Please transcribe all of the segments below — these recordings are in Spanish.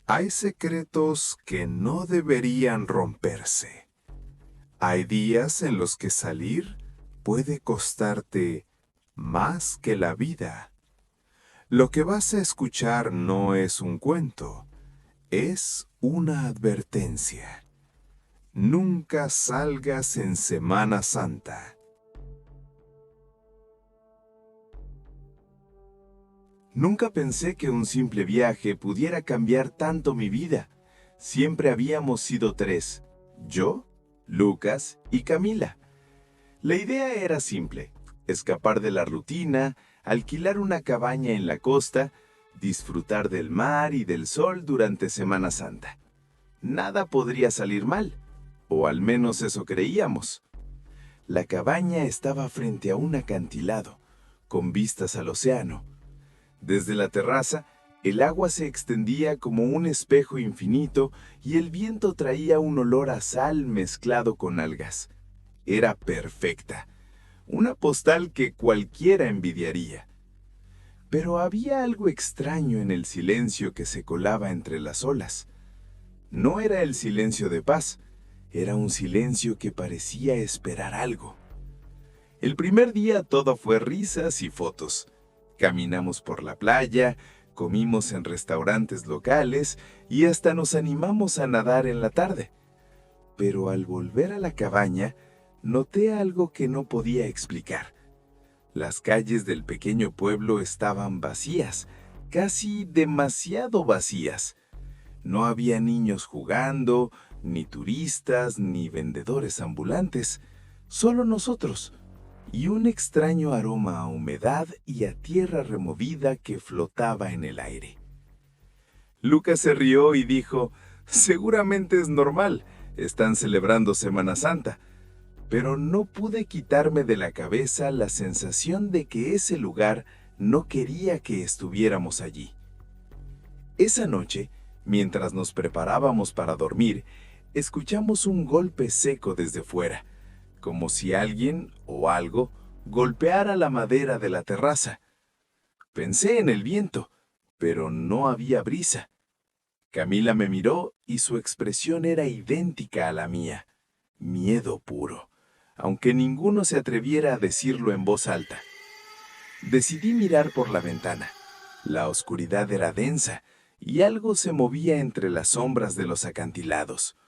Hay secretos que no deberían romperse. Hay días en los que salir puede costarte más que la vida. Lo que vas a escuchar no es un cuento, es una advertencia. Nunca salgas en Semana Santa. Nunca pensé que un simple viaje pudiera cambiar tanto mi vida. Siempre habíamos sido tres: yo, Lucas y Camila. La idea era simple: escapar de la rutina, alquilar una cabaña en la costa, disfrutar del mar y del sol durante Semana Santa. Nada podría salir mal, o al menos eso creíamos. La cabaña estaba frente a un acantilado, con vistas al océano. Desde la terraza, el agua se extendía como un espejo infinito y el viento traía un olor a sal mezclado con algas. Era perfecta, una postal que cualquiera envidiaría. Pero había algo extraño en el silencio que se colaba entre las olas. No era el silencio de paz, era un silencio que parecía esperar algo. El primer día todo fue risas y fotos. Caminamos por la playa, comimos en restaurantes locales y hasta nos animamos a nadar en la tarde. Pero al volver a la cabaña, noté algo que no podía explicar. Las calles del pequeño pueblo estaban vacías, casi demasiado vacías. No había niños jugando, ni turistas, ni vendedores ambulantes, solo nosotros, y un extraño aroma a humedad y a tierra removida que flotaba en el aire. Lucas se rió y dijo: «Seguramente es normal, están celebrando Semana Santa». Pero no pude quitarme de la cabeza la sensación de que ese lugar no quería que estuviéramos allí. Esa noche, mientras nos preparábamos para dormir, escuchamos un golpe seco desde fuera, como si alguien o algo golpeara la madera de la terraza. Pensé en el viento, pero no había brisa. Camila me miró y su expresión era idéntica a la mía: miedo puro, aunque ninguno se atreviera a decirlo en voz alta. Decidí mirar por la ventana. La oscuridad era densa y algo se movía entre las sombras de los acantilados.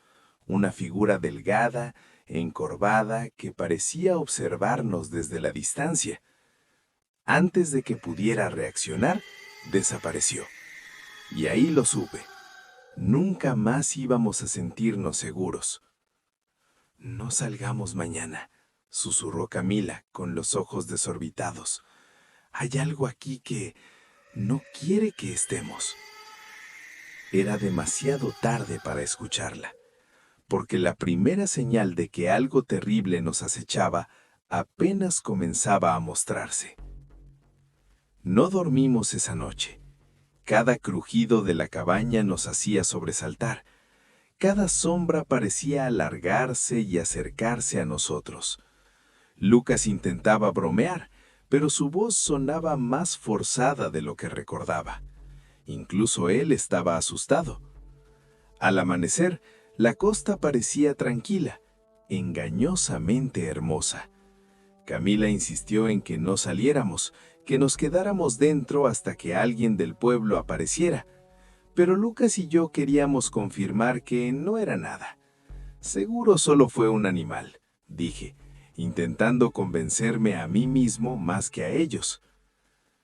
Una figura delgada, encorvada, que parecía observarnos desde la distancia. Antes de que pudiera reaccionar, desapareció. Y ahí lo supe. Nunca más íbamos a sentirnos seguros. «No salgamos mañana», susurró Camila con los ojos desorbitados. «Hay algo aquí que no quiere que estemos». Era demasiado tarde para escucharla, porque la primera señal de que algo terrible nos acechaba apenas comenzaba a mostrarse. No dormimos esa noche. Cada crujido de la cabaña nos hacía sobresaltar. Cada sombra parecía alargarse y acercarse a nosotros. Lucas intentaba bromear, pero su voz sonaba más forzada de lo que recordaba. Incluso él estaba asustado. Al amanecer, la costa parecía tranquila, engañosamente hermosa. Camila insistió en que no saliéramos, que nos quedáramos dentro hasta que alguien del pueblo apareciera. Pero Lucas y yo queríamos confirmar que no era nada. «Seguro solo fue un animal», dije, intentando convencerme a mí mismo más que a ellos.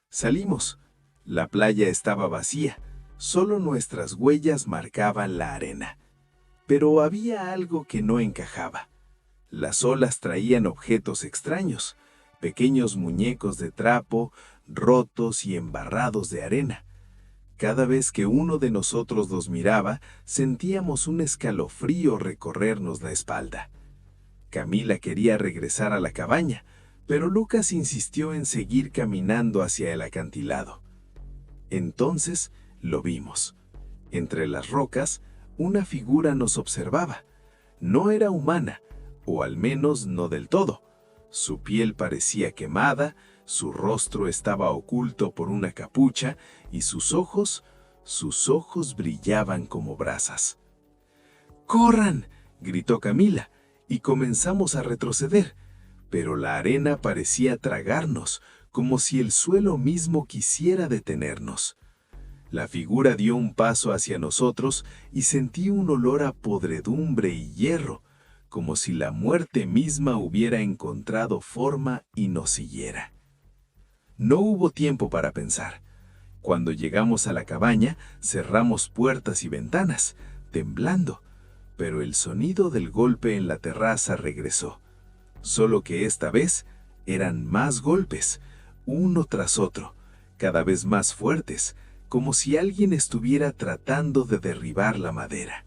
Salimos. La playa estaba vacía, solo nuestras huellas marcaban la arena. Pero había algo que no encajaba. Las olas traían objetos extraños, pequeños muñecos de trapo, rotos y embarrados de arena. Cada vez que uno de nosotros los miraba, sentíamos un escalofrío recorrernos la espalda. Camila quería regresar a la cabaña, pero Lucas insistió en seguir caminando hacia el acantilado. Entonces lo vimos. Entre las rocas, una figura nos observaba. No era humana, o al menos no del todo. Su piel parecía quemada, su rostro estaba oculto por una capucha y sus ojos Sus ojos brillaban como brasas. ¡Corran!, gritó Camila, y comenzamos a retroceder, pero la arena parecía tragarnos, como si el suelo mismo quisiera detenernos. La figura dio un paso hacia nosotros y sentí un olor a podredumbre y hierro, como si la muerte misma hubiera encontrado forma y nos siguiera. No hubo tiempo para pensar. Cuando llegamos a la cabaña, cerramos puertas y ventanas, temblando, pero el sonido del golpe en la terraza regresó. Solo que esta vez eran más golpes, uno tras otro, cada vez más fuertes, como si alguien estuviera tratando de derribar la madera.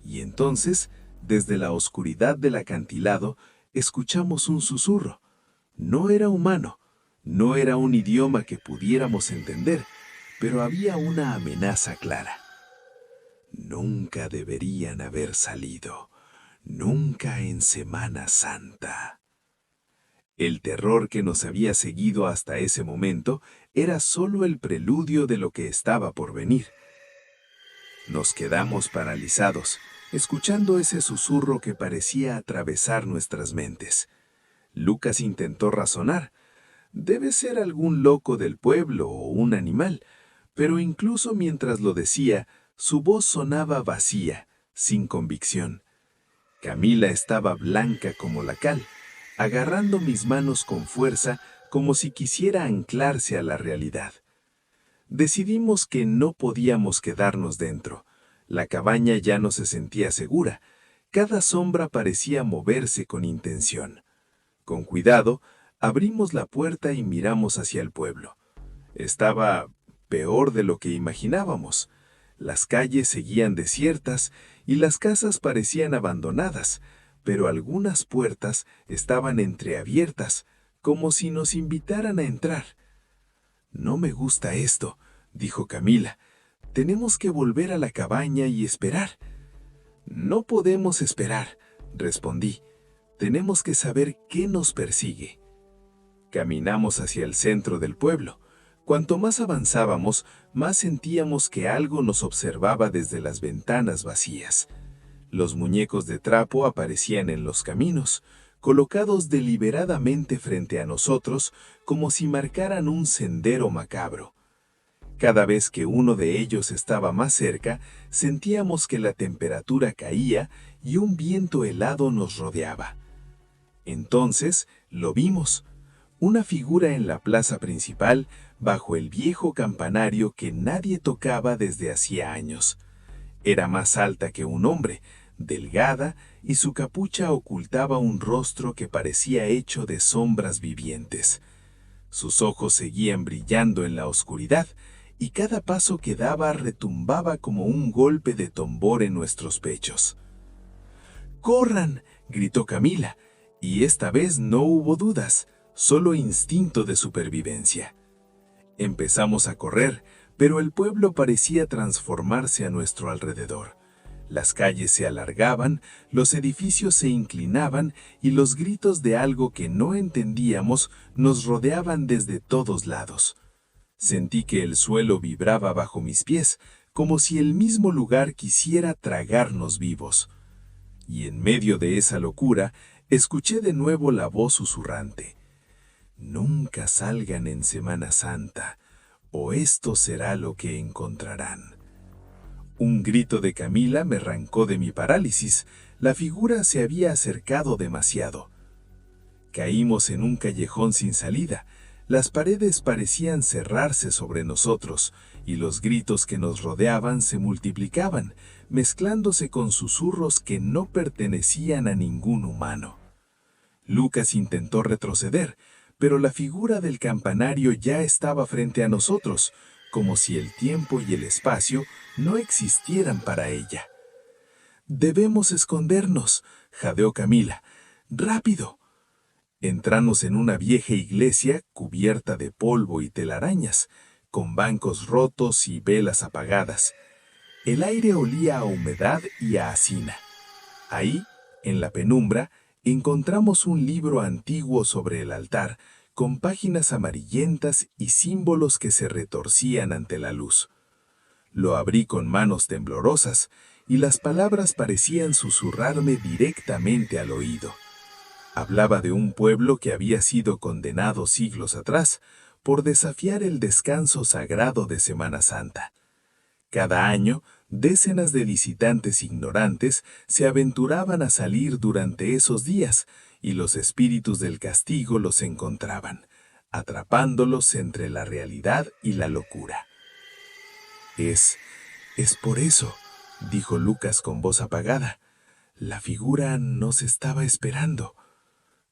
Y entonces, desde la oscuridad del acantilado, escuchamos un susurro. No era humano, no era un idioma que pudiéramos entender, pero había una amenaza clara. Nunca deberían haber salido, nunca en Semana Santa. El terror que nos había seguido hasta ese momento era solo el preludio de lo que estaba por venir. Nos quedamos paralizados, escuchando ese susurro que parecía atravesar nuestras mentes. Lucas intentó razonar. Debe ser algún loco del pueblo o un animal, pero incluso mientras lo decía, su voz sonaba vacía, sin convicción. Camila estaba blanca como la cal, agarrando mis manos con fuerza como si quisiera anclarse a la realidad. Decidimos que no podíamos quedarnos dentro. La cabaña ya no se sentía segura. Cada sombra parecía moverse con intención. Con cuidado, abrimos la puerta y miramos hacia el pueblo. Estaba peor de lo que imaginábamos. Las calles seguían desiertas y las casas parecían abandonadas, pero algunas puertas estaban entreabiertas, como si nos invitaran a entrar. «No me gusta esto», dijo Camila. «Tenemos que volver a la cabaña y esperar». «No podemos esperar», respondí. «Tenemos que saber qué nos persigue». Caminamos hacia el centro del pueblo. Cuanto más avanzábamos, más sentíamos que algo nos observaba desde las ventanas vacías. Los muñecos de trapo aparecían en los caminos, colocados deliberadamente frente a nosotros, como si marcaran un sendero macabro. Cada vez que uno de ellos estaba más cerca, sentíamos que la temperatura caía y un viento helado nos rodeaba. Entonces lo vimos. Una figura en la plaza principal, bajo el viejo campanario que nadie tocaba desde hacía años. Era más alta que un hombre, delgada, y su capucha ocultaba un rostro que parecía hecho de sombras vivientes. Sus ojos seguían brillando en la oscuridad, y cada paso que daba retumbaba como un golpe de tambor en nuestros pechos. «¡Corran!», gritó Camila, y esta vez no hubo dudas, solo instinto de supervivencia. Empezamos a correr, pero el pueblo parecía transformarse a nuestro alrededor. Las calles se alargaban, los edificios se inclinaban y los gritos de algo que no entendíamos nos rodeaban desde todos lados. Sentí que el suelo vibraba bajo mis pies, como si el mismo lugar quisiera tragarnos vivos. Y en medio de esa locura, escuché de nuevo la voz susurrante. «Nunca salgan en Semana Santa, o esto será lo que encontrarán». Un grito de Camila me arrancó de mi parálisis. La figura se había acercado demasiado. Caímos en un callejón sin salida. Las paredes parecían cerrarse sobre nosotros, y los gritos que nos rodeaban se multiplicaban, mezclándose con susurros que no pertenecían a ningún humano. Lucas intentó retroceder, pero la figura del campanario ya estaba frente a nosotros, como si el tiempo y el espacio no existieran para ella. «Debemos escondernos», jadeó Camila. «¡Rápido!». Entramos en una vieja iglesia cubierta de polvo y telarañas, con bancos rotos y velas apagadas. El aire olía a humedad y a acina. Ahí, en la penumbra, encontramos un libro antiguo sobre el altar, con páginas amarillentas y símbolos que se retorcían ante la luz. Lo abrí con manos temblorosas y las palabras parecían susurrarme directamente al oído. Hablaba de un pueblo que había sido condenado siglos atrás por desafiar el descanso sagrado de Semana Santa. Cada año, decenas de visitantes ignorantes se aventuraban a salir durante esos días y los espíritus del castigo los encontraban, atrapándolos entre la realidad y la locura. Es por eso, dijo Lucas con voz apagada. La figura nos estaba esperando.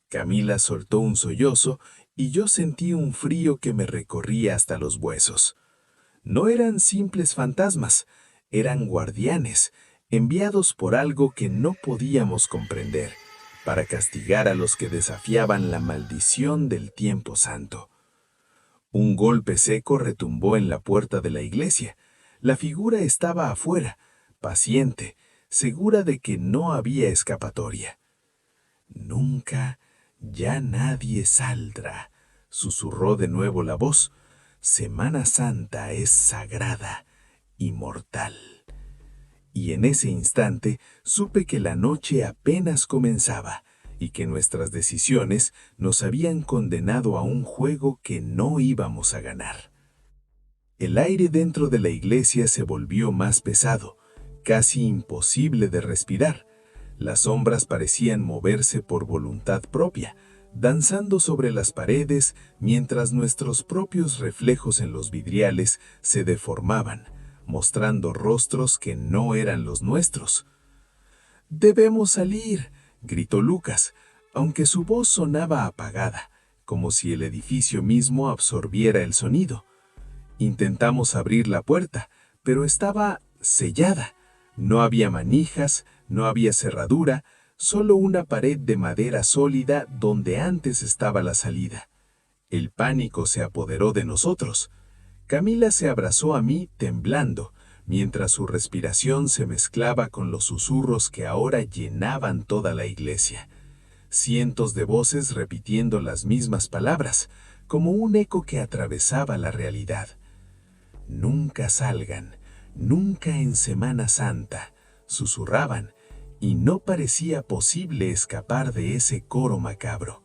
Camila soltó un sollozo y yo sentí un frío que me recorría hasta los huesos. No eran simples fantasmas, eran guardianes, enviados por algo que no podíamos comprender, para castigar a los que desafiaban la maldición del tiempo santo. Un golpe seco retumbó en la puerta de la iglesia. La figura estaba afuera, paciente, segura de que no había escapatoria. Nunca, ya nadie saldrá, susurró de nuevo la voz. Semana Santa es sagrada, inmortal. Y en ese instante supe que la noche apenas comenzaba y que nuestras decisiones nos habían condenado a un juego que no íbamos a ganar. El aire dentro de la iglesia se volvió más pesado, casi imposible de respirar. Las sombras parecían moverse por voluntad propia, danzando sobre las paredes mientras nuestros propios reflejos en los vidriales se deformaban, mostrando rostros que no eran los nuestros. «¡Debemos salir!», gritó Lucas, aunque su voz sonaba apagada, como si el edificio mismo absorbiera el sonido. Intentamos abrir la puerta, pero estaba sellada. No había manijas, no había cerradura, solo una pared de madera sólida donde antes estaba la salida. El pánico se apoderó de nosotros. Camila se abrazó a mí temblando, mientras su respiración se mezclaba con los susurros que ahora llenaban toda la iglesia. Cientos de voces repitiendo las mismas palabras, como un eco que atravesaba la realidad. «Nunca salgan, nunca en Semana Santa», susurraban, y no parecía posible escapar de ese coro macabro.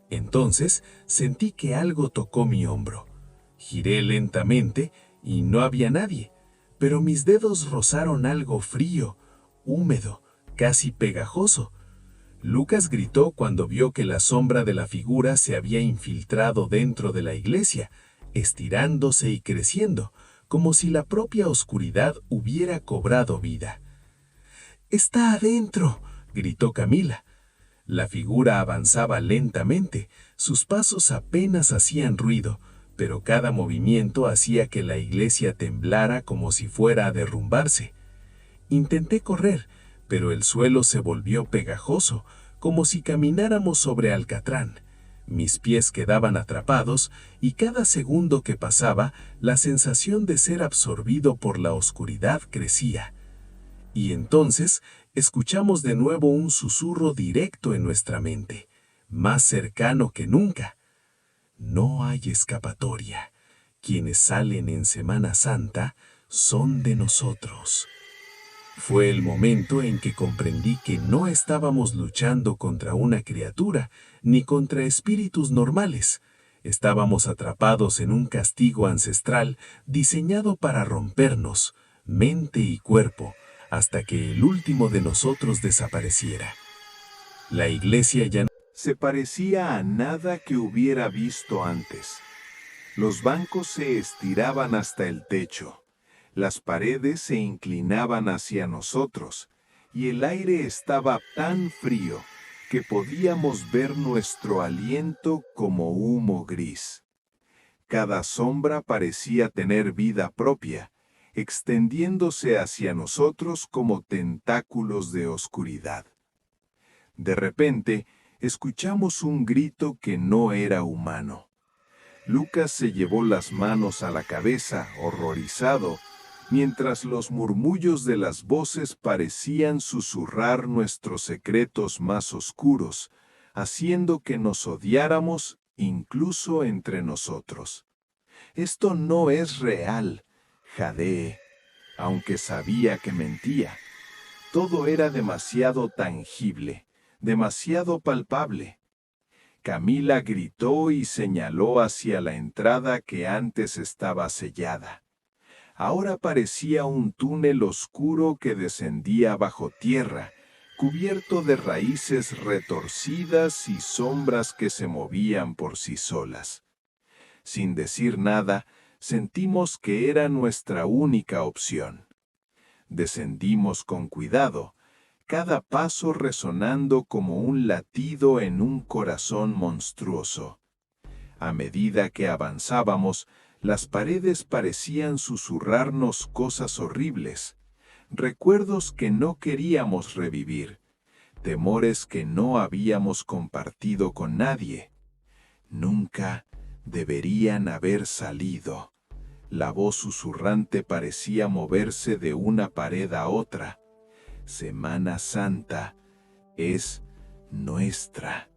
Entonces sentí que algo tocó mi hombro. Giré lentamente y no había nadie, pero mis dedos rozaron algo frío, húmedo, casi pegajoso. Lucas gritó cuando vio que la sombra de la figura se había infiltrado dentro de la iglesia, estirándose y creciendo, como si la propia oscuridad hubiera cobrado vida. «¡Está adentro!», gritó Camila. La figura avanzaba lentamente, sus pasos apenas hacían ruido, pero cada movimiento hacía que la iglesia temblara como si fuera a derrumbarse. Intenté correr, pero el suelo se volvió pegajoso, como si camináramos sobre alcatrán. Mis pies quedaban atrapados y cada segundo que pasaba, la sensación de ser absorbido por la oscuridad crecía. Y entonces escuchamos de nuevo un susurro directo en nuestra mente, más cercano que nunca. «No hay escapatoria. Quienes salen en Semana Santa son de nosotros». Fue el momento en que comprendí que no estábamos luchando contra una criatura, ni contra espíritus normales. Estábamos atrapados en un castigo ancestral diseñado para rompernos, mente y cuerpo, hasta que el último de nosotros desapareciera. La iglesia ya no se parecía a nada que hubiera visto antes. Los bancos se estiraban hasta el techo. Las paredes se inclinaban hacia nosotros, y el aire estaba tan frío que podíamos ver nuestro aliento como humo gris. Cada sombra parecía tener vida propia, extendiéndose hacia nosotros como tentáculos de oscuridad. De repente, escuchamos un grito que no era humano. Lucas se llevó las manos a la cabeza, horrorizado, mientras los murmullos de las voces parecían susurrar nuestros secretos más oscuros, haciendo que nos odiáramos incluso entre nosotros. «Esto no es real», jadeé, aunque sabía que mentía. Todo era demasiado tangible, demasiado palpable. Camila gritó y señaló hacia la entrada que antes estaba sellada. Ahora parecía un túnel oscuro que descendía bajo tierra, cubierto de raíces retorcidas y sombras que se movían por sí solas. Sin decir nada, sentimos que era nuestra única opción. Descendimos con cuidado, cada paso resonando como un latido en un corazón monstruoso. A medida que avanzábamos, las paredes parecían susurrarnos cosas horribles, recuerdos que no queríamos revivir, temores que no habíamos compartido con nadie. Nunca deberían haber salido. La voz susurrante parecía moverse de una pared a otra. Semana Santa es nuestra.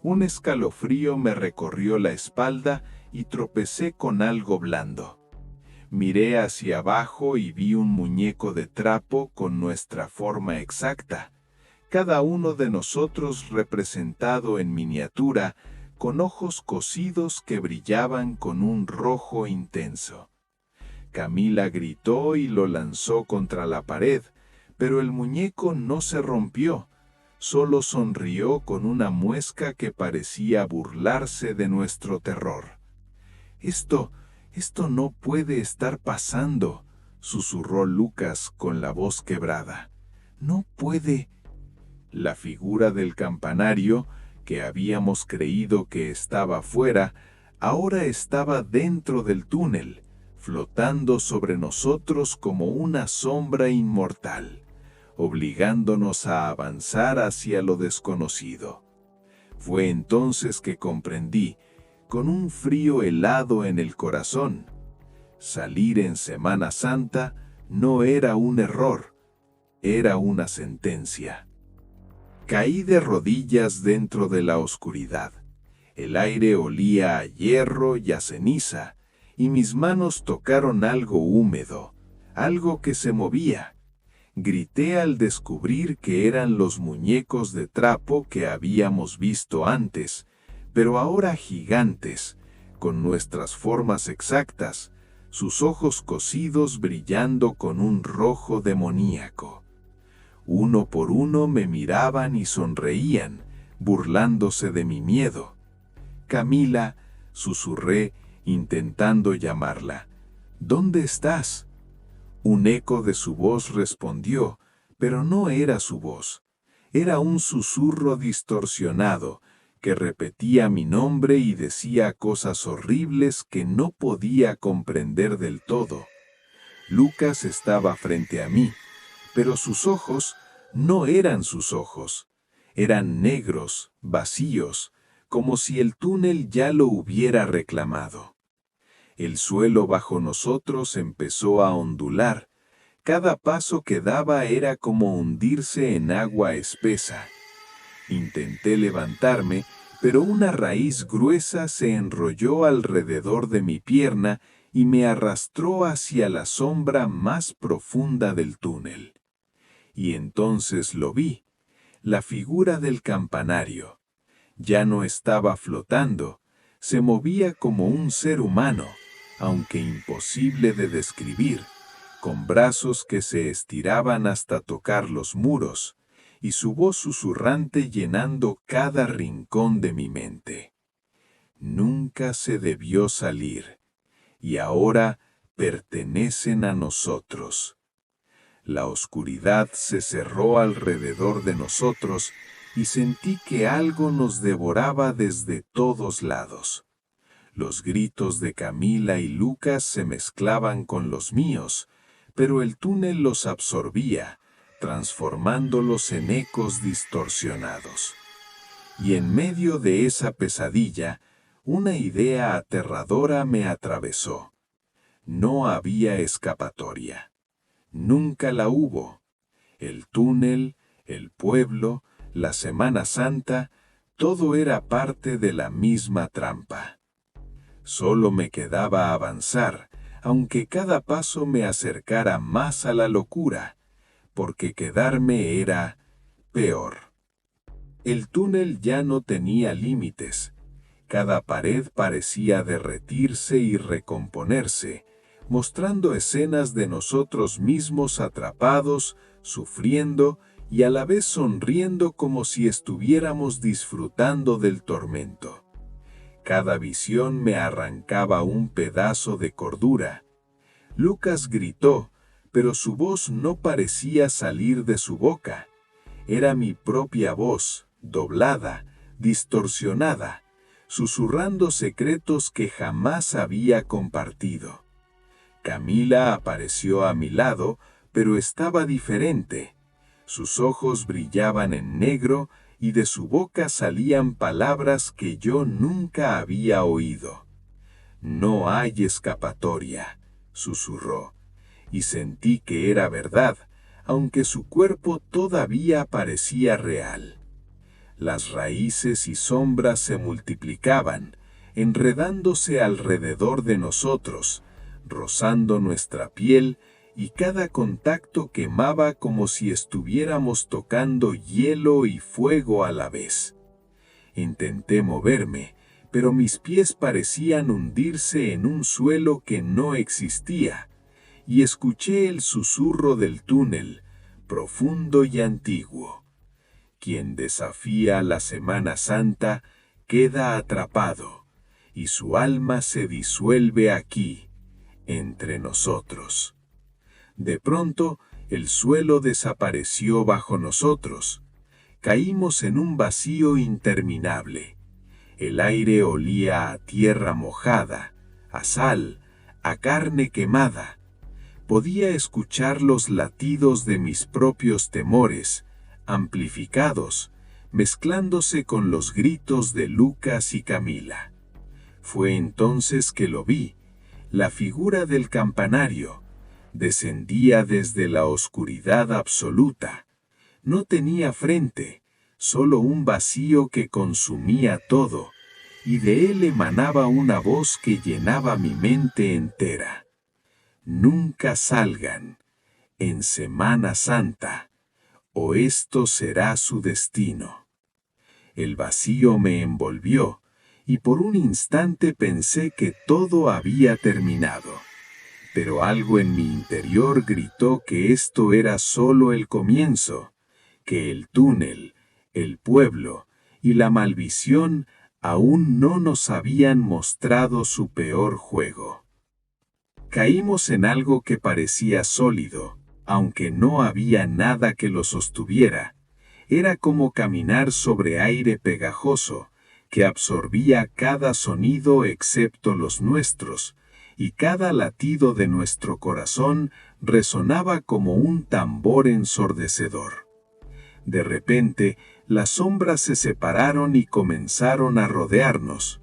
Un escalofrío me recorrió la espalda y tropecé con algo blando. Miré hacia abajo y vi un muñeco de trapo con nuestra forma exacta, cada uno de nosotros representado en miniatura, con ojos cosidos que brillaban con un rojo intenso. Camila gritó y lo lanzó contra la pared, pero el muñeco no se rompió, solo sonrió con una mueca que parecía burlarse de nuestro terror. Esto no puede estar pasando, susurró Lucas con la voz quebrada. No puede. La figura del campanario, que habíamos creído que estaba fuera, ahora estaba dentro del túnel, flotando sobre nosotros como una sombra inmortal, obligándonos a avanzar hacia lo desconocido. Fue entonces que comprendí, con un frío helado en el corazón, salir en Semana Santa no era un error, era una sentencia. Caí de rodillas dentro de la oscuridad. El aire olía a hierro y a ceniza, y mis manos tocaron algo húmedo, algo que se movía. Grité al descubrir que eran los muñecos de trapo que habíamos visto antes, pero ahora gigantes, con nuestras formas exactas, sus ojos cosidos brillando con un rojo demoníaco. Uno por uno me miraban y sonreían, burlándose de mi miedo. Camila, susurré, intentando llamarla. ¿Dónde estás? Un eco de su voz respondió, pero no era su voz. Era un susurro distorsionado, que repetía mi nombre y decía cosas horribles que no podía comprender del todo. Lucas estaba frente a mí, pero sus ojos no eran sus ojos. Eran negros, vacíos, como si el túnel ya lo hubiera reclamado. El suelo bajo nosotros empezó a ondular. Cada paso que daba era como hundirse en agua espesa. Intenté levantarme, pero una raíz gruesa se enrolló alrededor de mi pierna y me arrastró hacia la sombra más profunda del túnel. Y entonces lo vi, la figura del campanario. Ya no estaba flotando, se movía como un ser humano, aunque imposible de describir, con brazos que se estiraban hasta tocar los muros, y su voz susurrante llenando cada rincón de mi mente. Nunca se debió salir, y ahora pertenecen a nosotros. La oscuridad se cerró alrededor de nosotros y sentí que algo nos devoraba desde todos lados. Los gritos de Camila y Lucas se mezclaban con los míos, pero el túnel los absorbía, transformándolos en ecos distorsionados. Y en medio de esa pesadilla, una idea aterradora me atravesó. No había escapatoria. Nunca la hubo. El túnel, el pueblo, la Semana Santa, todo era parte de la misma trampa. Solo me quedaba avanzar, aunque cada paso me acercara más a la locura, porque quedarme era peor. El túnel ya no tenía límites. Cada pared parecía derretirse y recomponerse, mostrando escenas de nosotros mismos atrapados, sufriendo y a la vez sonriendo como si estuviéramos disfrutando del tormento. Cada visión me arrancaba un pedazo de cordura. Lucas gritó, pero su voz no parecía salir de su boca. Era mi propia voz, doblada, distorsionada, susurrando secretos que jamás había compartido. Camila apareció a mi lado, pero estaba diferente. Sus ojos brillaban en negro y de su boca salían palabras que yo nunca había oído. «No hay escapatoria», susurró, y sentí que era verdad, aunque su cuerpo todavía parecía real. Las raíces y sombras se multiplicaban, enredándose alrededor de nosotros, rozando nuestra piel, y cada contacto quemaba como si estuviéramos tocando hielo y fuego a la vez. Intenté moverme, pero mis pies parecían hundirse en un suelo que no existía, y escuché el susurro del túnel, profundo y antiguo. Quien desafía la Semana Santa queda atrapado, y su alma se disuelve aquí, entre nosotros. De pronto, el suelo desapareció bajo nosotros. Caímos en un vacío interminable. El aire olía a tierra mojada, a sal, a carne quemada. Podía escuchar los latidos de mis propios temores, amplificados, mezclándose con los gritos de Lucas y Camila. Fue entonces que lo vi. La figura del campanario descendía desde la oscuridad absoluta. No tenía frente, solo un vacío que consumía todo, y de él emanaba una voz que llenaba mi mente entera. «Nunca salgan, en Semana Santa, o esto será su destino». El vacío me envolvió, y por un instante pensé que todo había terminado. Pero algo en mi interior gritó que esto era solo el comienzo, que el túnel, el pueblo y la maldición aún no nos habían mostrado su peor juego. Caímos en algo que parecía sólido, aunque no había nada que lo sostuviera. Era como caminar sobre aire pegajoso, que absorbía cada sonido excepto los nuestros, y cada latido de nuestro corazón resonaba como un tambor ensordecedor. De repente, las sombras se separaron y comenzaron a rodearnos.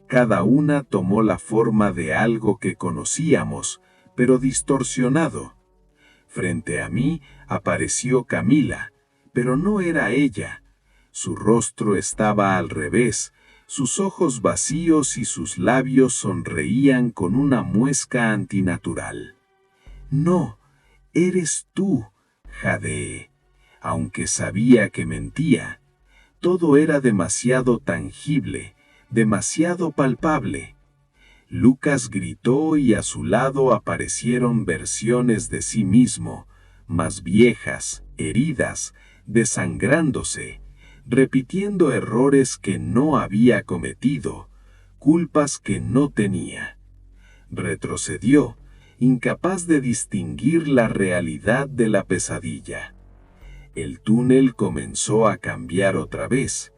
Cada una tomó la forma de algo que conocíamos, pero distorsionado. Frente a mí apareció Camila, pero no era ella. Su rostro estaba al revés, sus ojos vacíos y sus labios sonreían con una muesca antinatural. «No, eres tú», jadeé, aunque sabía que mentía. Todo era demasiado tangible, demasiado palpable. Lucas gritó y a su lado aparecieron versiones de sí mismo, más viejas, heridas, desangrándose, repitiendo errores que no había cometido, culpas que no tenía. Retrocedió, incapaz de distinguir la realidad de la pesadilla. El túnel comenzó a cambiar otra vez.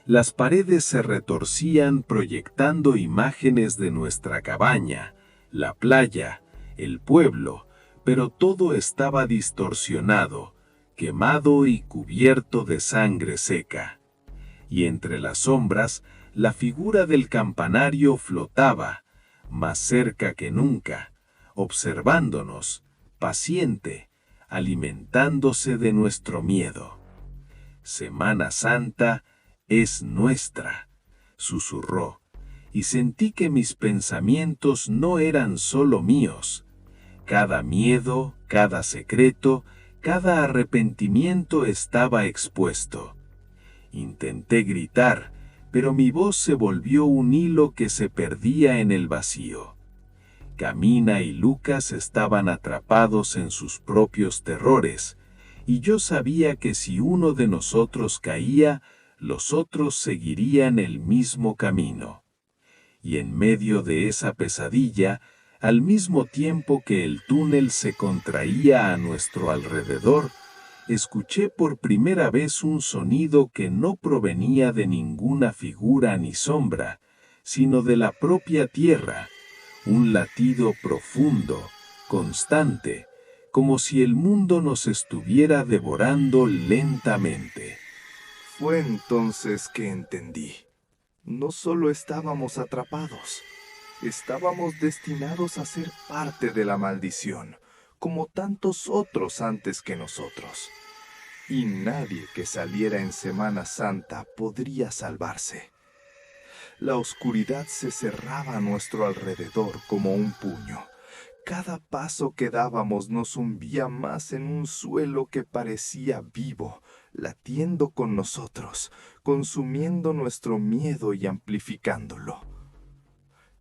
Las paredes se retorcían proyectando imágenes de nuestra cabaña, la playa, el pueblo, pero todo estaba distorsionado, quemado y cubierto de sangre seca. Y entre las sombras, la figura del campanario flotaba, más cerca que nunca, observándonos, paciente, alimentándose de nuestro miedo. «Semana Santa es nuestra», susurró, y sentí que mis pensamientos no eran solo míos. Cada miedo, cada secreto, cada arrepentimiento estaba expuesto. Intenté gritar, pero mi voz se volvió un hilo que se perdía en el vacío. Camila y Lucas estaban atrapados en sus propios terrores, y yo sabía que si uno de nosotros caía, los otros seguirían el mismo camino. Y en medio de esa pesadilla, al mismo tiempo que el túnel se contraía a nuestro alrededor, escuché por primera vez un sonido que no provenía de ninguna figura ni sombra, sino de la propia tierra, un latido profundo, constante, como si el mundo nos estuviera devorando lentamente. Fue entonces que entendí. No solo estábamos atrapados, estábamos destinados a ser parte de la maldición, como tantos otros antes que nosotros. Y nadie que saliera en Semana Santa podría salvarse. La oscuridad se cerraba a nuestro alrededor como un puño. Cada paso que dábamos nos hundía más en un suelo que parecía vivo, latiendo con nosotros, consumiendo nuestro miedo y amplificándolo.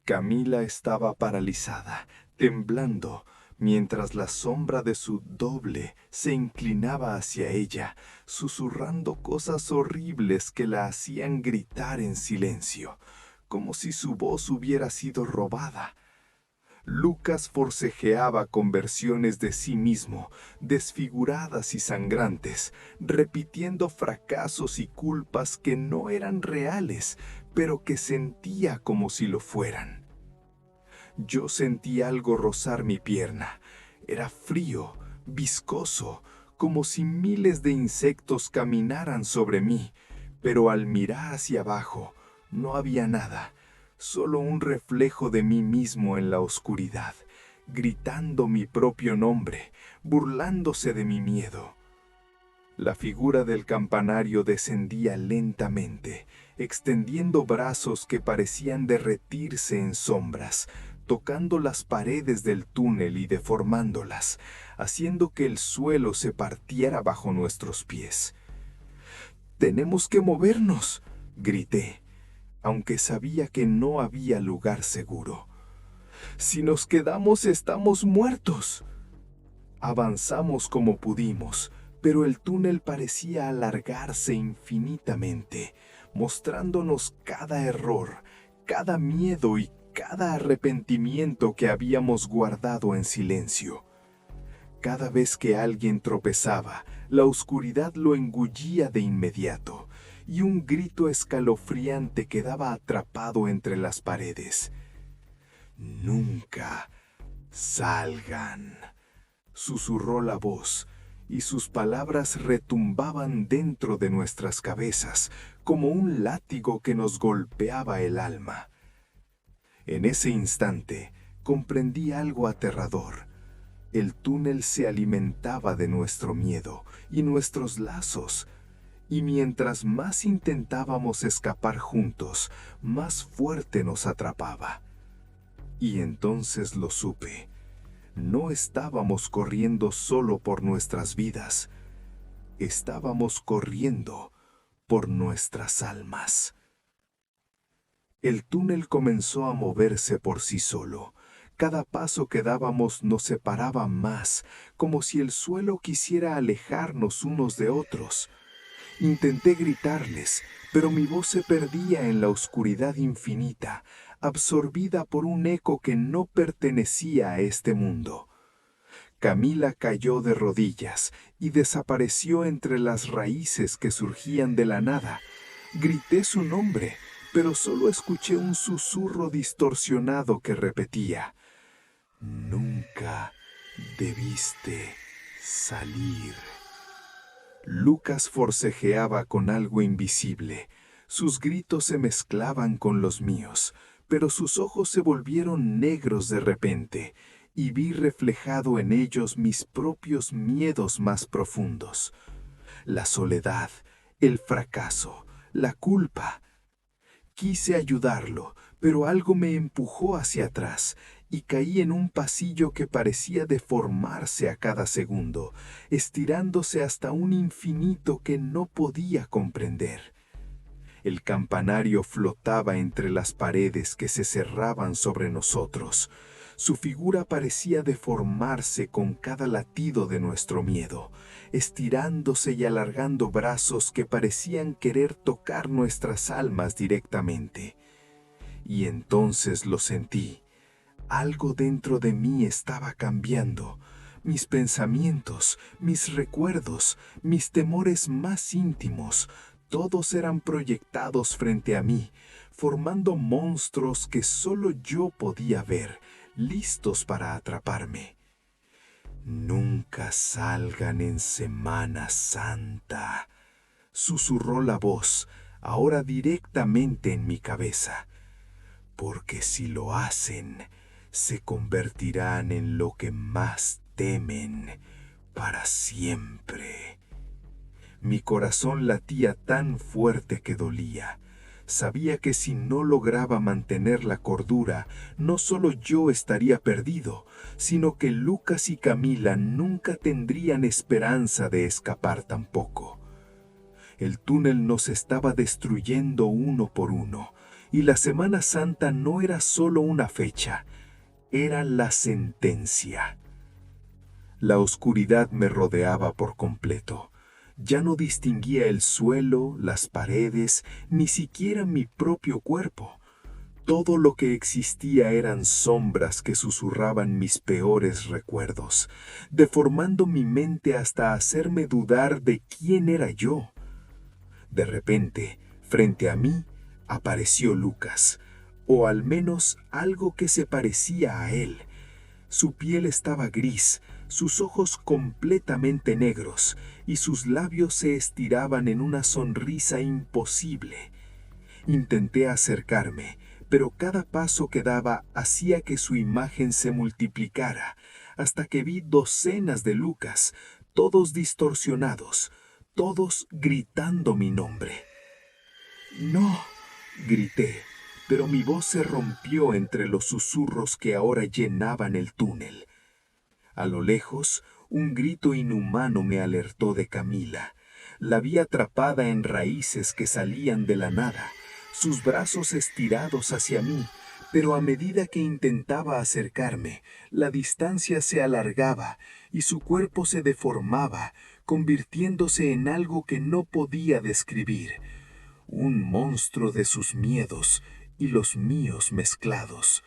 Camila estaba paralizada, temblando, mientras la sombra de su doble se inclinaba hacia ella, susurrando cosas horribles que la hacían gritar en silencio, como si su voz hubiera sido robada. Lucas forcejeaba con versiones de sí mismo, desfiguradas y sangrantes, repitiendo fracasos y culpas que no eran reales, pero que sentía como si lo fueran. Yo sentí algo rozar mi pierna. Era frío, viscoso, como si miles de insectos caminaran sobre mí, pero al mirar hacia abajo no había nada. Solo un reflejo de mí mismo en la oscuridad, gritando mi propio nombre, burlándose de mi miedo. La figura del campanario descendía lentamente, extendiendo brazos que parecían derretirse en sombras, tocando las paredes del túnel y deformándolas, haciendo que el suelo se partiera bajo nuestros pies. «¡Tenemos que movernos!», grité, aunque sabía que no había lugar seguro. «Si nos quedamos, estamos muertos». Avanzamos como pudimos, pero el túnel parecía alargarse infinitamente, mostrándonos cada error, cada miedo y cada arrepentimiento que habíamos guardado en silencio. Cada vez que alguien tropezaba, la oscuridad lo engullía de inmediato, y un grito escalofriante quedaba atrapado entre las paredes. «Nunca salgan», susurró la voz, y sus palabras retumbaban dentro de nuestras cabezas, como un látigo que nos golpeaba el alma. En ese instante, comprendí algo aterrador. El túnel se alimentaba de nuestro miedo y nuestros lazos, y mientras más intentábamos escapar juntos, más fuerte nos atrapaba. Y entonces lo supe. No estábamos corriendo solo por nuestras vidas, estábamos corriendo por nuestras almas. El túnel comenzó a moverse por sí solo. Cada paso que dábamos nos separaba más, como si el suelo quisiera alejarnos unos de otros. Intenté gritarles, pero mi voz se perdía en la oscuridad infinita, absorbida por un eco que no pertenecía a este mundo. Camila cayó de rodillas y desapareció entre las raíces que surgían de la nada. Grité su nombre, pero solo escuché un susurro distorsionado que repetía: «Nunca debiste salir». Lucas forcejeaba con algo invisible. Sus gritos se mezclaban con los míos, pero sus ojos se volvieron negros de repente, y vi reflejado en ellos mis propios miedos más profundos. La soledad, el fracaso, la culpa. Quise ayudarlo, pero algo me empujó hacia atrás y caí en un pasillo que parecía deformarse a cada segundo, estirándose hasta un infinito que no podía comprender. El campanario flotaba entre las paredes que se cerraban sobre nosotros. Su figura parecía deformarse con cada latido de nuestro miedo, estirándose y alargando brazos que parecían querer tocar nuestras almas directamente. Y entonces lo sentí. Algo dentro de mí estaba cambiando. Mis pensamientos, mis recuerdos, mis temores más íntimos, todos eran proyectados frente a mí, formando monstruos que solo yo podía ver, listos para atraparme. «Nunca salgan en Semana Santa», susurró la voz, ahora directamente en mi cabeza, «porque si lo hacen, se convertirán en lo que más temen para siempre». Mi corazón latía tan fuerte que dolía. Sabía que si no lograba mantener la cordura, no solo yo estaría perdido, sino que Lucas y Camila nunca tendrían esperanza de escapar tampoco. El túnel nos estaba destruyendo uno por uno, y la Semana Santa no era solo una fecha, era la sentencia. La oscuridad me rodeaba por completo. Ya no distinguía el suelo, las paredes, ni siquiera mi propio cuerpo. Todo lo que existía eran sombras que susurraban mis peores recuerdos, deformando mi mente hasta hacerme dudar de quién era yo. De repente, frente a mí, apareció Lucas, o al menos algo que se parecía a él. Su piel estaba gris, sus ojos completamente negros, y sus labios se estiraban en una sonrisa imposible. Intenté acercarme, pero cada paso que daba hacía que su imagen se multiplicara, hasta que vi docenas de Lucas, todos distorsionados, todos gritando mi nombre. «¡No!», grité, pero mi voz se rompió entre los susurros que ahora llenaban el túnel. A lo lejos, un grito inhumano me alertó de Camila. La vi atrapada en raíces que salían de la nada, sus brazos estirados hacia mí, pero a medida que intentaba acercarme, la distancia se alargaba y su cuerpo se deformaba, convirtiéndose en algo que no podía describir. Un monstruo de sus miedos y los míos mezclados.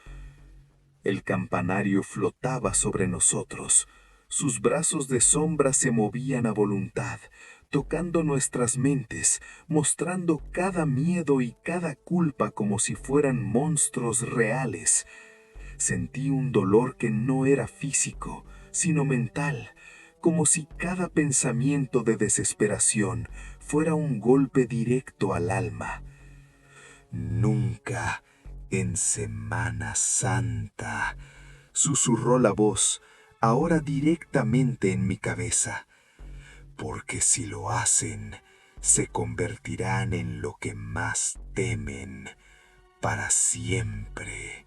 El campanario flotaba sobre nosotros. Sus brazos de sombra se movían a voluntad, tocando nuestras mentes, mostrando cada miedo y cada culpa como si fueran monstruos reales. Sentí un dolor que no era físico, sino mental, como si cada pensamiento de desesperación fuera un golpe directo al alma. «Nunca en Semana Santa», susurró la voz, ahora directamente en mi cabeza, «porque si lo hacen, se convertirán en lo que más temen para siempre».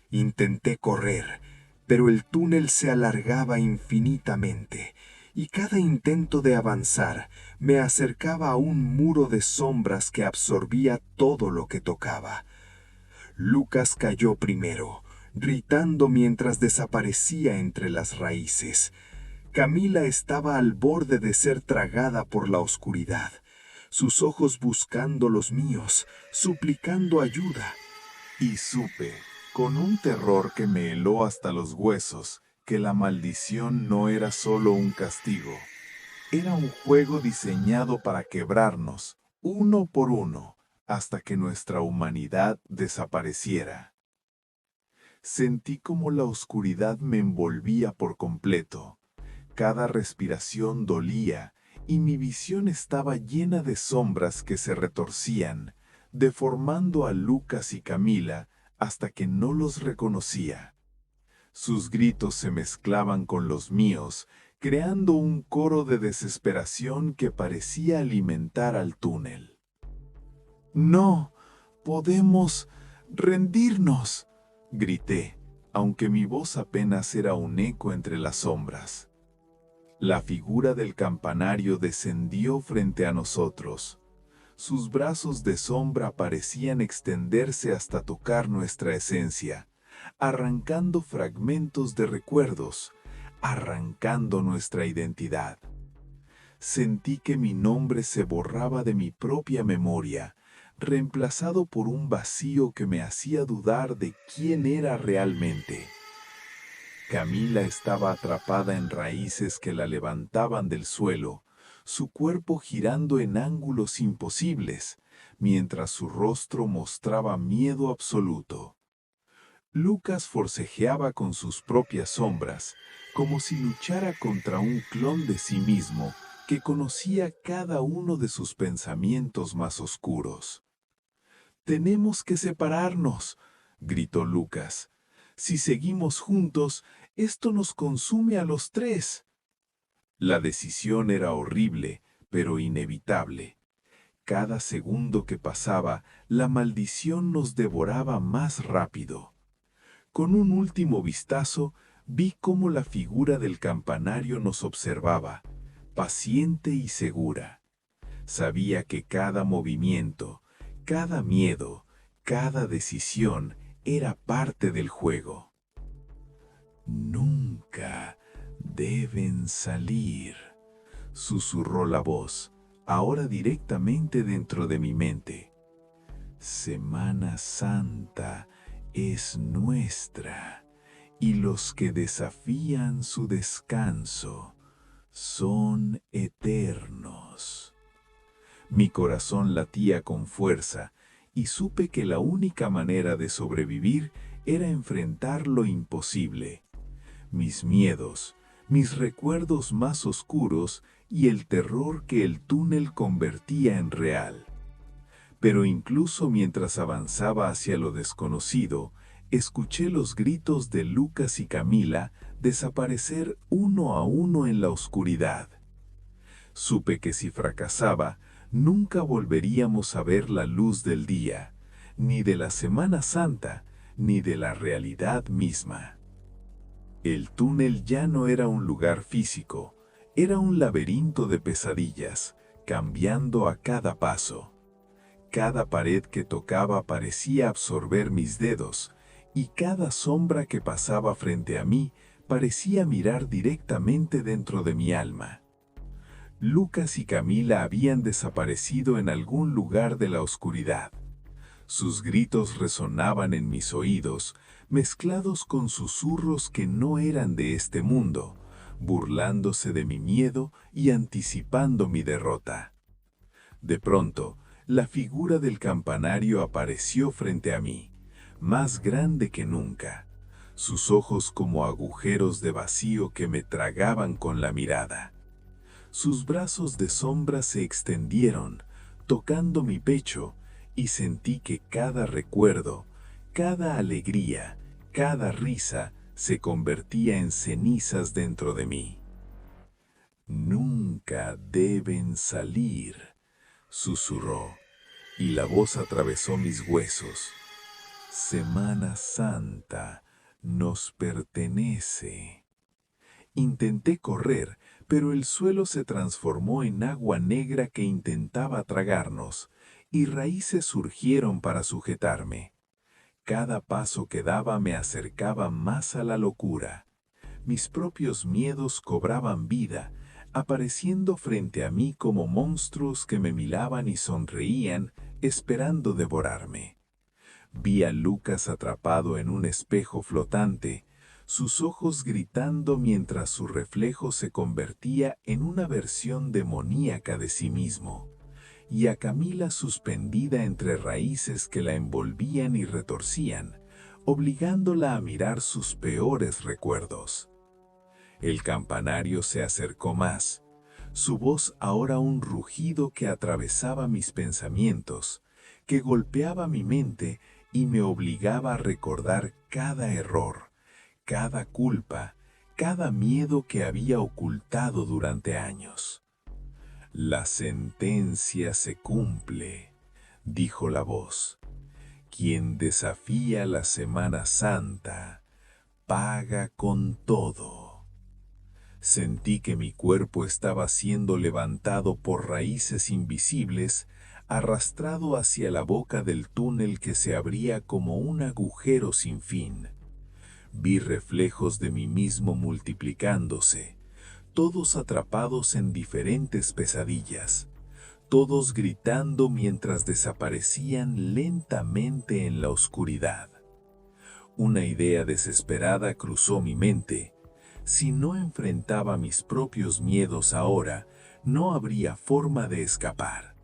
Intenté correr, pero el túnel se alargaba infinitamente, y cada intento de avanzar me acercaba a un muro de sombras que absorbía todo lo que tocaba. Lucas cayó primero, gritando mientras desaparecía entre las raíces. Camila estaba al borde de ser tragada por la oscuridad, sus ojos buscando los míos, suplicando ayuda. Y supe, con un terror que me heló hasta los huesos, que la maldición no era solo un castigo. Era un juego diseñado para quebrarnos, uno por uno, hasta que nuestra humanidad desapareciera. Sentí como la oscuridad me envolvía por completo. Cada respiración dolía, y mi visión estaba llena de sombras que se retorcían, deformando a Lucas y Camila hasta que no los reconocía. Sus gritos se mezclaban con los míos, creando un coro de desesperación que parecía alimentar al túnel. «No, podemos rendirnos, grité, aunque mi voz apenas era un eco entre las sombras. La figura del campanario descendió frente a nosotros. Sus brazos de sombra parecían extenderse hasta tocar nuestra esencia, arrancando fragmentos de recuerdos, arrancando nuestra identidad. Sentí que mi nombre se borraba de mi propia memoria, reemplazado por un vacío que me hacía dudar de quién era realmente. Camila estaba atrapada en raíces que la levantaban del suelo, su cuerpo girando en ángulos imposibles, mientras su rostro mostraba miedo absoluto. Lucas forcejeaba con sus propias sombras, como si luchara contra un clon de sí mismo que conocía cada uno de sus pensamientos más oscuros. «Tenemos que separarnos», gritó Lucas. «Si seguimos juntos, esto nos consume a los tres». La decisión era horrible, pero inevitable. Cada segundo que pasaba, la maldición nos devoraba más rápido. Con un último vistazo, vi cómo la figura del campanario nos observaba, paciente y segura. Sabía que cada movimiento, cada miedo, cada decisión era parte del juego. «Nunca deben salir», susurró la voz, ahora directamente dentro de mi mente. «Semana Santa es nuestra, y los que desafían su descanso son eternos». Mi corazón latía con fuerza, y supe que la única manera de sobrevivir era enfrentar lo imposible. Mis miedos, mis recuerdos más oscuros y el terror que el túnel convertía en real. Pero incluso mientras avanzaba hacia lo desconocido, escuché los gritos de Lucas y Camila desaparecer uno a uno en la oscuridad. Supe que si fracasaba, nunca volveríamos a ver la luz del día, ni de la Semana Santa, ni de la realidad misma. El túnel ya no era un lugar físico, era un laberinto de pesadillas, cambiando a cada paso. Cada pared que tocaba parecía absorber mis dedos, y cada sombra que pasaba frente a mí parecía mirar directamente dentro de mi alma. Lucas y Camila habían desaparecido en algún lugar de la oscuridad. Sus gritos resonaban en mis oídos, mezclados con susurros que no eran de este mundo, burlándose de mi miedo y anticipando mi derrota. De pronto, la figura del campanario apareció frente a mí, más grande que nunca, sus ojos como agujeros de vacío que me tragaban con la mirada. Sus brazos de sombra se extendieron, tocando mi pecho, y sentí que cada recuerdo, cada alegría, cada risa se convertía en cenizas dentro de mí. «Nunca deben salir», susurró, y la voz atravesó mis huesos. «Semana Santa nos pertenece». Intenté correr, pero el suelo se transformó en agua negra que intentaba tragarnos, y raíces surgieron para sujetarme. Cada paso que daba me acercaba más a la locura. Mis propios miedos cobraban vida, apareciendo frente a mí como monstruos que me miraban y sonreían, esperando devorarme. Vi a Lucas atrapado en un espejo flotante, sus ojos gritando mientras su reflejo se convertía en una versión demoníaca de sí mismo, y a Camila suspendida entre raíces que la envolvían y retorcían, obligándola a mirar sus peores recuerdos. El campanario se acercó más, su voz ahora un rugido que atravesaba mis pensamientos, que golpeaba mi mente y me obligaba a recordar cada error, cada culpa, cada miedo que había ocultado durante años. «La sentencia se cumple», dijo la voz, Quien desafía la Semana Santa, paga con todo. Sentí que mi cuerpo estaba siendo levantado por raíces invisibles, arrastrado hacia la boca del túnel que se abría como un agujero sin fin. Vi reflejos de mí mismo multiplicándose, todos atrapados en diferentes pesadillas, todos gritando mientras desaparecían lentamente en la oscuridad. Una idea desesperada cruzó mi mente. Si no enfrentaba mis propios miedos ahora, no habría forma de escapar.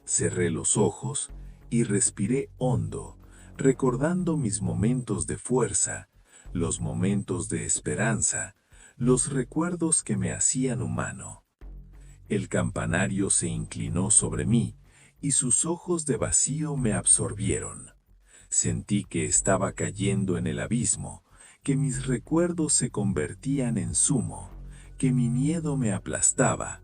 Cerré los ojos y respiré hondo, recordando mis momentos de fuerza, los momentos de esperanza, los recuerdos que me hacían humano. El campanario se inclinó sobre mí y sus ojos de vacío me absorbieron. Sentí que estaba cayendo en el abismo, que mis recuerdos se convertían en zumo, que mi miedo me aplastaba.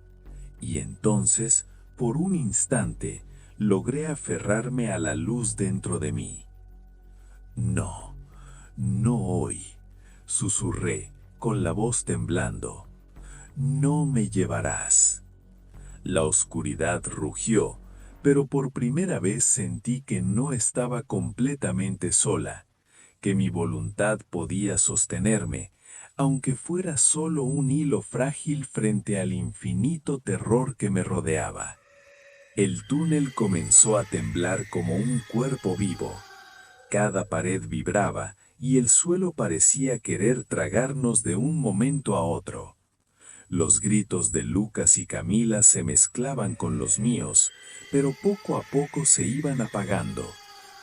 Y entonces, por un instante, logré aferrarme a la luz dentro de mí. No, no hoy, susurré, con la voz temblando. No me llevarás. La oscuridad rugió, pero por primera vez sentí que no estaba completamente sola, que mi voluntad podía sostenerme, aunque fuera solo un hilo frágil frente al infinito terror que me rodeaba. El túnel comenzó a temblar como un cuerpo vivo. Cada pared vibraba y el suelo parecía querer tragarnos de un momento a otro. Los gritos de Lucas y Camila se mezclaban con los míos, pero poco a poco se iban apagando,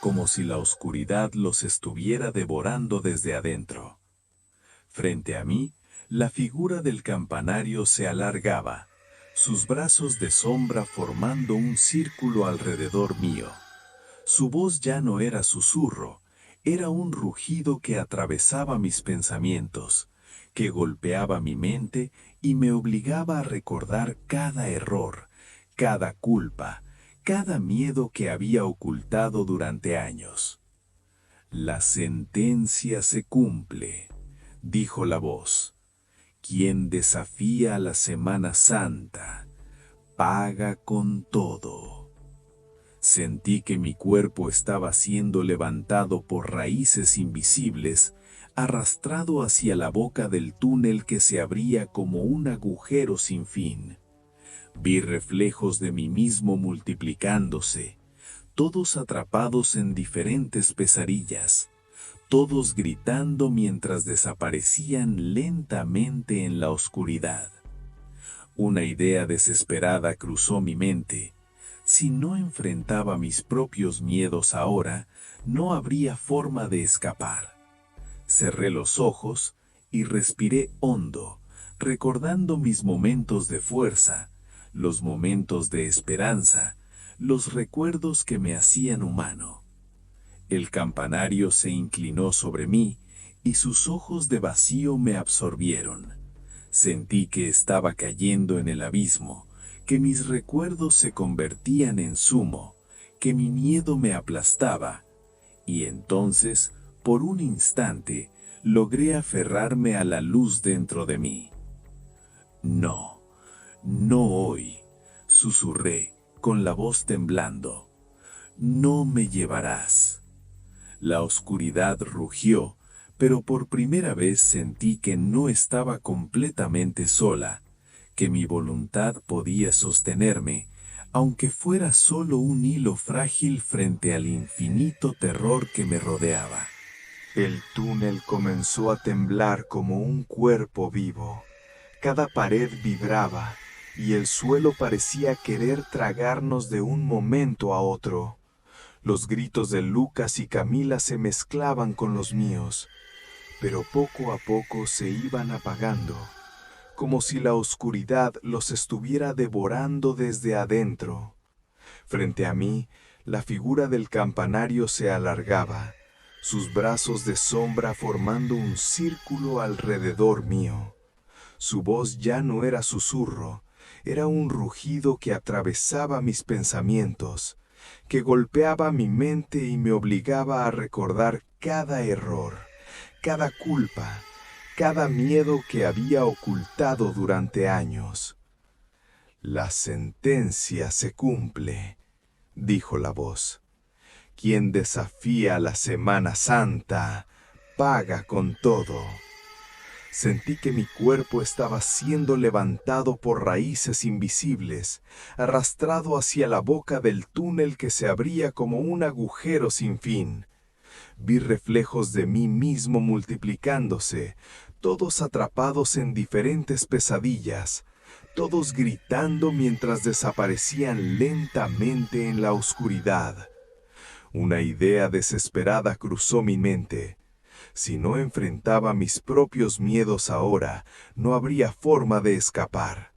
como si la oscuridad los estuviera devorando desde adentro. Frente a mí, la figura del campanario se alargaba, sus brazos de sombra formando un círculo alrededor mío. Su voz ya no era susurro, era un rugido que atravesaba mis pensamientos, que golpeaba mi mente y me obligaba a recordar cada error, cada culpa, cada miedo que había ocultado durante años. La sentencia se cumple, dijo la voz. Quien desafía la Semana Santa, paga con todo. Sentí que mi cuerpo estaba siendo levantado por raíces invisibles, arrastrado hacia la boca del túnel que se abría como un agujero sin fin. Vi reflejos de mí mismo multiplicándose, todos atrapados en diferentes pesadillas, todos gritando mientras desaparecían lentamente en la oscuridad. Una idea desesperada cruzó mi mente. Si no enfrentaba mis propios miedos ahora, no habría forma de escapar. Cerré los ojos y respiré hondo, recordando mis momentos de fuerza, los momentos de esperanza, los recuerdos que me hacían humano. El campanario se inclinó sobre mí y sus ojos de vacío me absorbieron. Sentí que estaba cayendo en el abismo, que mis recuerdos se convertían en zumo, que mi miedo me aplastaba, y entonces, por un instante, logré aferrarme a la luz dentro de mí. No, no hoy, susurré, con la voz temblando. No me llevarás. La oscuridad rugió, pero por primera vez sentí que no estaba completamente sola, que mi voluntad podía sostenerme, aunque fuera solo un hilo frágil frente al infinito terror que me rodeaba. El túnel comenzó a temblar como un cuerpo vivo. Cada pared vibraba y el suelo parecía querer tragarnos de un momento a otro. Los gritos de Lucas y Camila se mezclaban con los míos, pero poco a poco se iban apagando, como si la oscuridad los estuviera devorando desde adentro. Frente a mí, la figura del campanario se alargaba, sus brazos de sombra formando un círculo alrededor mío. Su voz ya no era susurro, era un rugido que atravesaba mis pensamientos, que golpeaba mi mente y me obligaba a recordar cada error, cada culpa, cada miedo que había ocultado durante años. La sentencia se cumple, dijo la voz. Quien desafía la Semana Santa, paga con todo. Sentí que mi cuerpo estaba siendo levantado por raíces invisibles, arrastrado hacia la boca del túnel que se abría como un agujero sin fin. Vi reflejos de mí mismo multiplicándose, todos atrapados en diferentes pesadillas, todos gritando mientras desaparecían lentamente en la oscuridad. Una idea desesperada cruzó mi mente. Si no enfrentaba mis propios miedos ahora, no habría forma de escapar.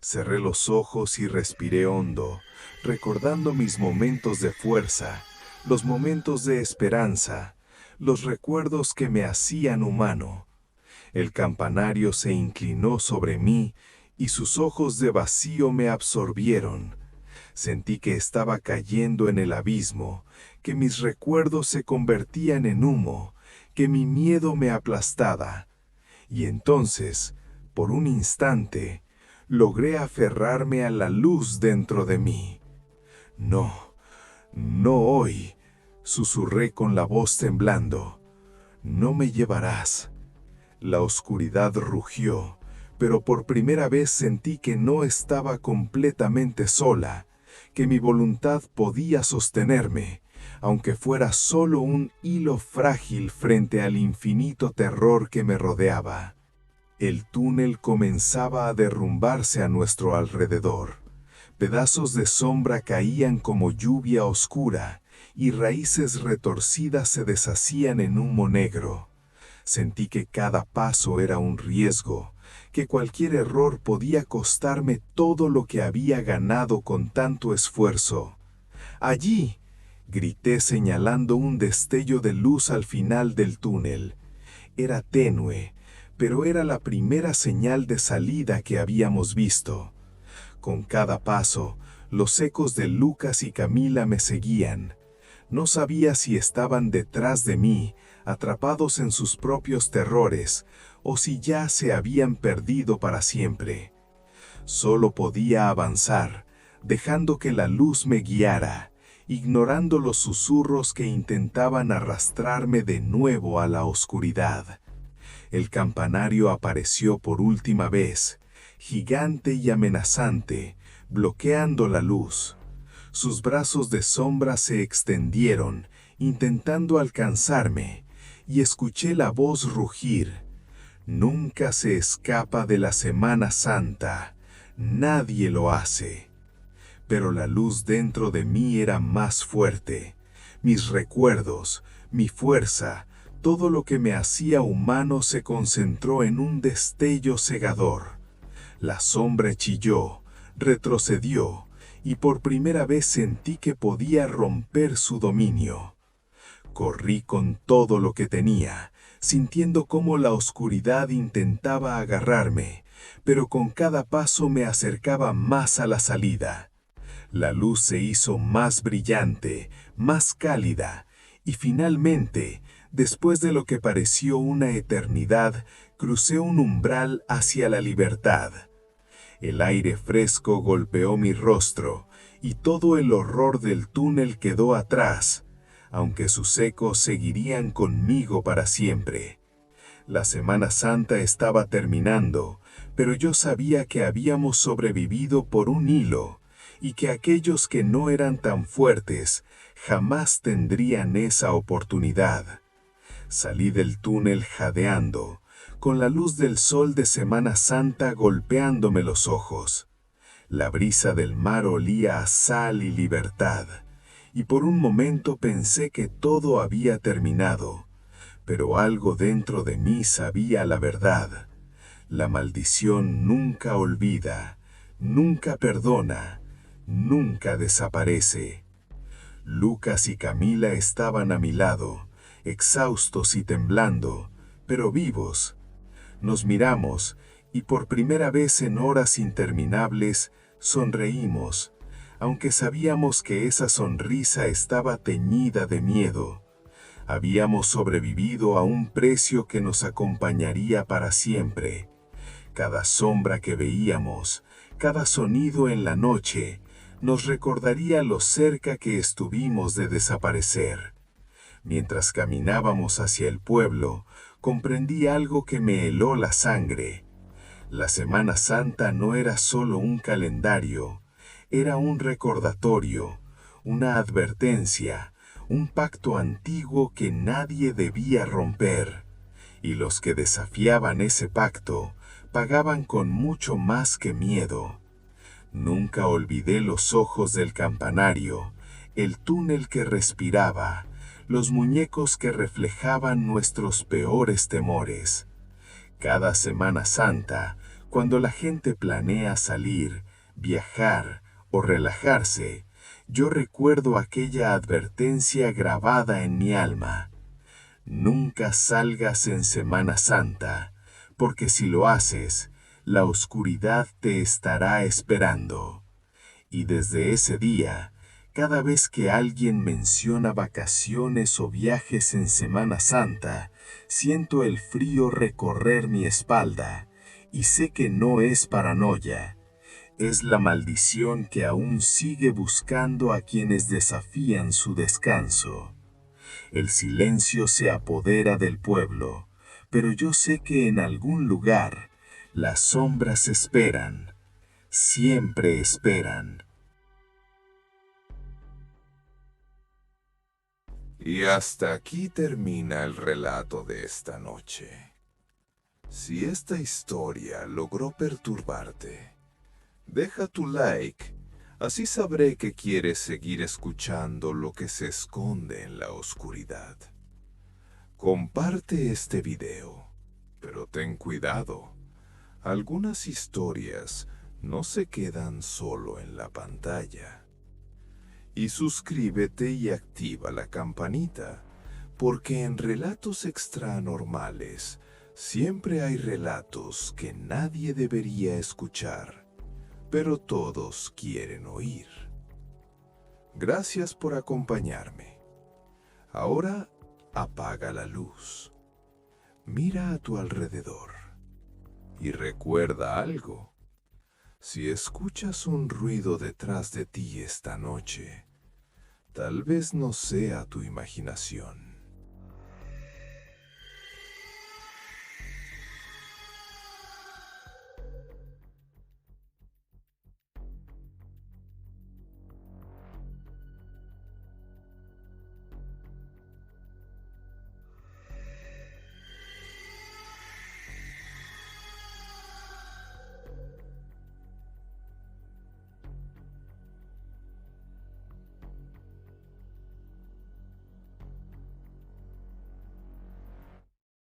Cerré los ojos y respiré hondo, recordando mis momentos de fuerza, los momentos de esperanza, los recuerdos que me hacían humano. El campanario se inclinó sobre mí y sus ojos de vacío me absorbieron. Sentí que estaba cayendo en el abismo, que mis recuerdos se convertían en humo, que mi miedo me aplastaba. Y entonces, por un instante, logré aferrarme a la luz dentro de mí. No, no hoy, susurré con la voz temblando. No me llevarás. La oscuridad rugió, pero por primera vez sentí que no estaba completamente sola, que mi voluntad podía sostenerme, aunque fuera solo un hilo frágil frente al infinito terror que me rodeaba. El túnel comenzaba a derrumbarse a nuestro alrededor. Pedazos de sombra caían como lluvia oscura, y raíces retorcidas se deshacían en humo negro. Sentí que cada paso era un riesgo, que cualquier error podía costarme todo lo que había ganado con tanto esfuerzo. ¡Allí!, grité señalando un destello de luz al final del túnel. Era tenue, pero era la primera señal de salida que habíamos visto. Con cada paso, los ecos de Lucas y Camila me seguían. No sabía si estaban detrás de mí, atrapados en sus propios terrores, o si ya se habían perdido para siempre. Solo podía avanzar, dejando que la luz me guiara, ignorando los susurros que intentaban arrastrarme de nuevo a la oscuridad. El campanario apareció por última vez, gigante y amenazante, bloqueando la luz. Sus brazos de sombra se extendieron, intentando alcanzarme, y escuché la voz rugir. Nunca se escapa de la Semana Santa, nadie lo hace. Pero la luz dentro de mí era más fuerte. Mis recuerdos, mi fuerza, todo lo que me hacía humano se concentró en un destello cegador. La sombra chilló, retrocedió, y por primera vez sentí que podía romper su dominio. Corrí con todo lo que tenía, sintiendo cómo la oscuridad intentaba agarrarme, pero con cada paso me acercaba más a la salida. La luz se hizo más brillante, más cálida, y finalmente, después de lo que pareció una eternidad, crucé un umbral hacia la libertad. El aire fresco golpeó mi rostro, y todo el horror del túnel quedó atrás, aunque sus ecos seguirían conmigo para siempre. La Semana Santa estaba terminando, pero yo sabía que habíamos sobrevivido por un hilo, y que aquellos que no eran tan fuertes jamás tendrían esa oportunidad. Salí del túnel jadeando, con la luz del sol de Semana Santa golpeándome los ojos. La brisa del mar olía a sal y libertad, y por un momento pensé que todo había terminado, pero algo dentro de mí sabía la verdad. La maldición nunca olvida, nunca perdona, nunca desaparece. Lucas y Camila estaban a mi lado, exhaustos y temblando, pero vivos. Nos miramos, y por primera vez en horas interminables, sonreímos, aunque sabíamos que esa sonrisa estaba teñida de miedo. Habíamos sobrevivido a un precio que nos acompañaría para siempre. Cada sombra que veíamos, cada sonido en la noche, nos recordaría lo cerca que estuvimos de desaparecer. Mientras caminábamos hacia el pueblo, comprendí algo que me heló la sangre. La Semana Santa no era solo un calendario, era un recordatorio, una advertencia, un pacto antiguo que nadie debía romper. Y los que desafiaban ese pacto pagaban con mucho más que miedo. Nunca olvidé los ojos del campanario, el túnel que respiraba, los muñecos que reflejaban nuestros peores temores. Cada Semana Santa, cuando la gente planea salir, viajar o relajarse, yo recuerdo aquella advertencia grabada en mi alma. Nunca salgas en Semana Santa, porque si lo haces, la oscuridad te estará esperando. Y desde ese día, cada vez que alguien menciona vacaciones o viajes en Semana Santa, siento el frío recorrer mi espalda y sé que no es paranoia. Es la maldición que aún sigue buscando a quienes desafían su descanso. El silencio se apodera del pueblo, pero yo sé que en algún lugar las sombras esperan, siempre esperan. Y hasta aquí termina el relato de esta noche. Si esta historia logró perturbarte, deja tu like, así sabré que quieres seguir escuchando lo que se esconde en la oscuridad. Comparte este video, pero ten cuidado. Algunas historias no se quedan solo en la pantalla. Y suscríbete y activa la campanita, porque en Relatos Extranormales siempre hay relatos que nadie debería escuchar, pero todos quieren oír. Gracias por acompañarme. Ahora apaga la luz. Mira a tu alrededor y recuerda algo. Si escuchas un ruido detrás de ti esta noche, tal vez no sea tu imaginación.